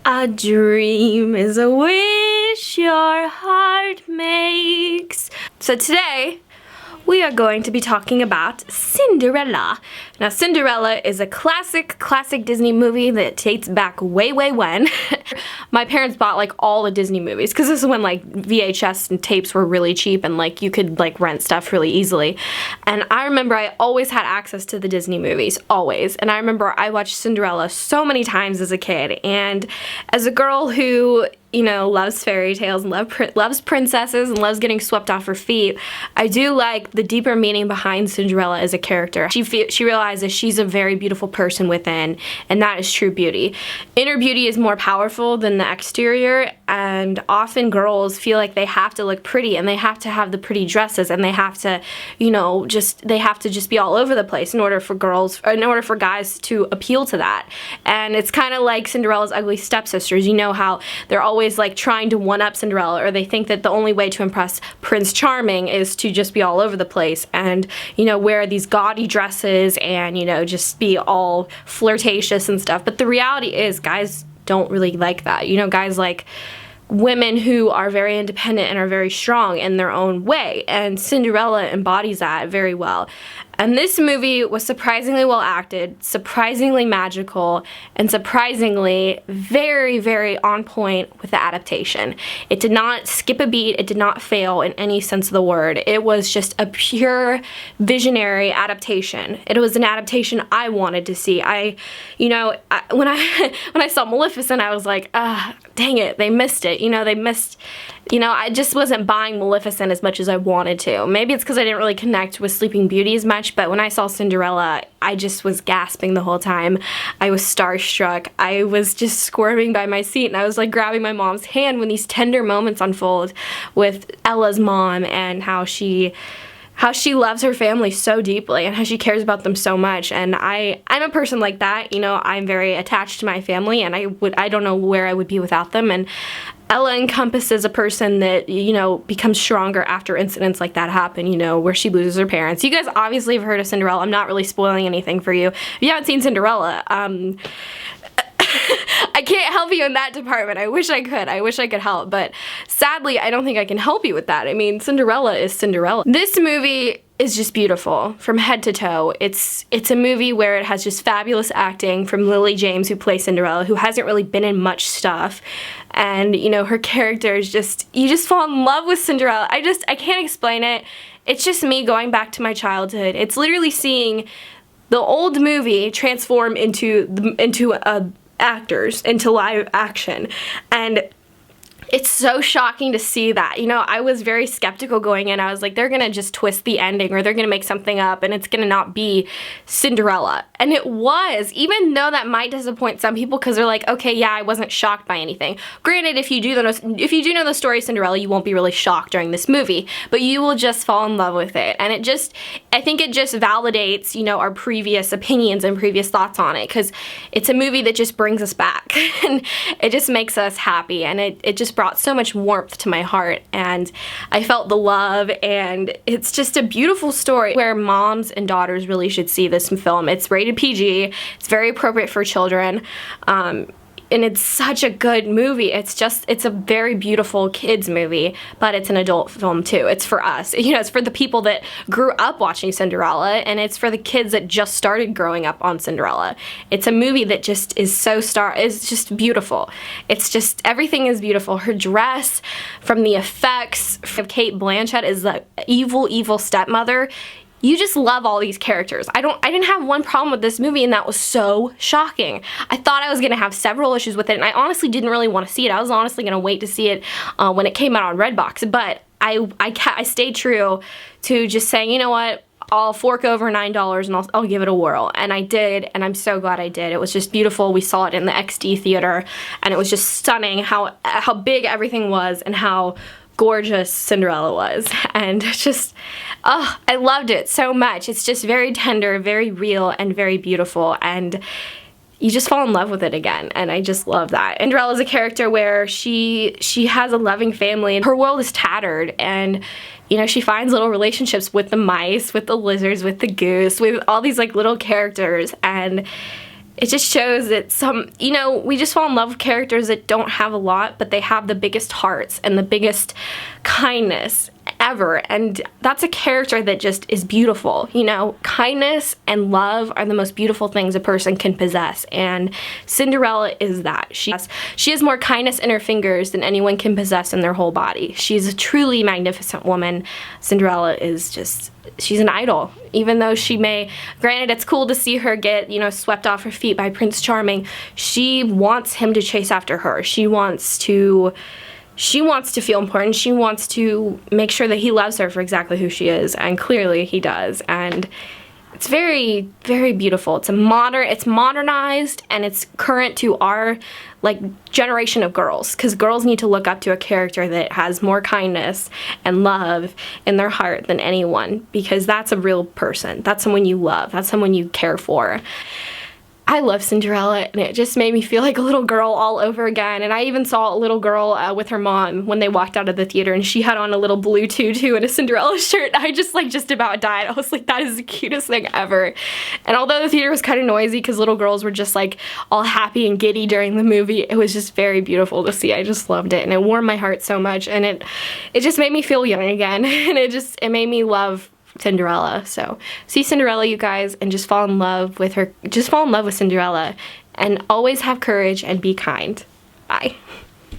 A dream is a wish your heart makes. So today, we are going to be talking about Cinderella. Now, Cinderella is a classic Disney movie that dates back way when. My parents bought like all the Disney movies because this is when like VHS and tapes were really cheap and like you could like rent stuff really easily. And I remember I always had access to the Disney movies, always. And I remember I watched Cinderella so many times as a kid. And as a girl who, you know, loves fairy tales and loves princesses and loves getting swept off her feet, I do like the deeper meaning behind Cinderella as a character. She realizes she's a very beautiful person within, and that is true beauty. Inner beauty is more powerful than the exterior, and often girls feel like they have to look pretty and they have to have the pretty dresses and they have to, you know, just be all over the place in order for guys to appeal to that. And it's kind of like Cinderella's ugly stepsisters. You know how they're always like trying to one-up Cinderella, or they think that the only way to impress Prince Charming is to just be all over the place and, you know, wear these gaudy dresses and, you know, just be all flirtatious and stuff. But the reality is guys don't really like that. You know, guys like women who are very independent and are very strong in their own way, and Cinderella embodies that very well. And this movie was surprisingly well acted, surprisingly magical, and surprisingly very on point with the adaptation. It did not skip a beat, it did not fail in any sense of the word. It was just a pure visionary adaptation. It was an adaptation I wanted to see. When I saw Maleficent, I was like, dang it, they missed it. I just wasn't buying Maleficent as much as I wanted to. Maybe it's because I didn't really connect with Sleeping Beauty as much, but when I saw Cinderella, I just was gasping the whole time. I was starstruck. I was just squirming by my seat, and I was like grabbing my mom's hand when these tender moments unfold with Ella's mom and how she loves her family so deeply and how she cares about them so much. And I'm a person like that. You know, I'm very attached to my family, and I don't know where I would be without them. And Ella encompasses a person that, you know, becomes stronger after incidents like that happen, you know, where she loses her parents. You guys obviously have heard of Cinderella. I'm not really spoiling anything for you. If you haven't seen Cinderella, I can't help you in that department. I wish I could. I wish I could help, but sadly, I don't think I can help you with that. I mean, Cinderella is Cinderella. This movie is just beautiful from head to toe. It's a movie where it has just fabulous acting from Lily James, who plays Cinderella, who hasn't really been in much stuff. And, you know, her character is just, you just fall in love with Cinderella. I can't explain it. It's just me going back to my childhood. It's literally seeing the old movie transform into actors, into live action. And it's so shocking to see that. You know, I was very skeptical going in. I was like, they're gonna just twist the ending, or they're gonna make something up and it's gonna not be Cinderella. And it was, even though that might disappoint some people because they're like, okay, yeah, I wasn't shocked by anything. Granted, if you do know the story of Cinderella, you won't be really shocked during this movie, but you will just fall in love with it. And I think it just validates, you know, our previous opinions and previous thoughts on it, because it's a movie that just brings us back and it just makes us happy, and it just brought so much warmth to my heart, and I felt the love, and it's just a beautiful story where moms and daughters really should see this film. It's rated PG, it's very appropriate for children, and it's such a good movie. It's a very beautiful kids movie, but it's an adult film too. It's for us. You know, it's for the people that grew up watching Cinderella, and it's for the kids that just started growing up on Cinderella. It's a movie that just is is just beautiful. It's just, everything is beautiful. Her dress, from the effects, from Kate Blanchett is the evil stepmother. You just love all these characters. I didn't have one problem with this movie, and that was so shocking. I thought I was gonna have several issues with it, and I honestly didn't really want to see it. I was honestly gonna wait to see it when it came out on Redbox, but I stayed true to just saying, you know what, I'll fork over $9 and I'll give it a whirl. And I did, and I'm so glad I did. It was just beautiful. We saw it in the XD theater, and it was just stunning how big everything was and how gorgeous Cinderella was. And just, I loved it so much. It's just very tender, very real, and very beautiful, and you just fall in love with it again, and I just love that. Cinderella's a character where she has a loving family, and her world is tattered, and, you know, she finds little relationships with the mice, with the lizards, with the goose, with all these like little characters, and it just shows that we just fall in love with characters that don't have a lot, but they have the biggest hearts and the biggest kindness ever, and that's a character that just is beautiful. Kindness and love are the most beautiful things a person can possess, and Cinderella is that. She has more kindness in her fingers than anyone can possess in their whole body. She's a truly magnificent woman. Cinderella is just, she's an idol. Even though granted, it's cool to see her get, swept off her feet by Prince Charming, she wants him to chase after her. She wants to feel important. She wants to make sure that he loves her for exactly who she is, and clearly he does. And it's very, very beautiful. It's modernized, and it's current to our generation of girls, because girls need to look up to a character that has more kindness and love in their heart than anyone, because that's a real person. That's someone you love. That's someone you care for. I love Cinderella, and it just made me feel like a little girl all over again. And I even saw a little girl with her mom when they walked out of the theater, and she had on a little blue tutu and a Cinderella shirt. I just about died. I was like, that is the cutest thing ever. And although the theater was kind of noisy because little girls were just all happy and giddy during the movie, it was just very beautiful to see. I just loved it, and it warmed my heart so much, and it just made me feel young again, and it made me love Cinderella. So see Cinderella, you guys, and just fall in love with her. Just fall in love with Cinderella, and always have courage and be kind. Bye.